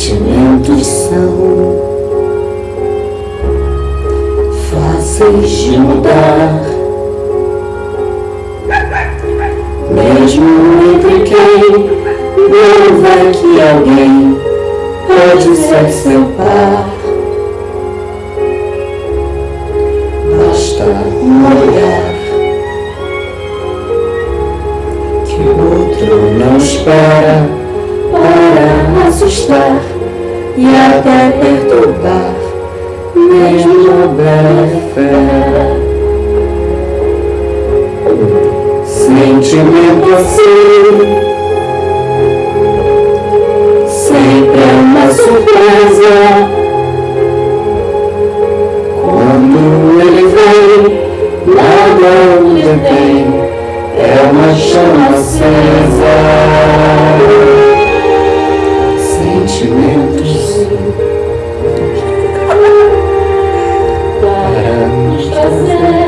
Sentimentos são fáceis de mudar, mesmo entre quem não vai que alguém pode ser seu par. Basta um olhar que o outro não espera para assustar e até perturbar, mesmo a bela fé. Sentimento assim sempre é uma surpresa. Quando ele vem, nada o detém, é uma chama acesa. Sentimentos para nos fazer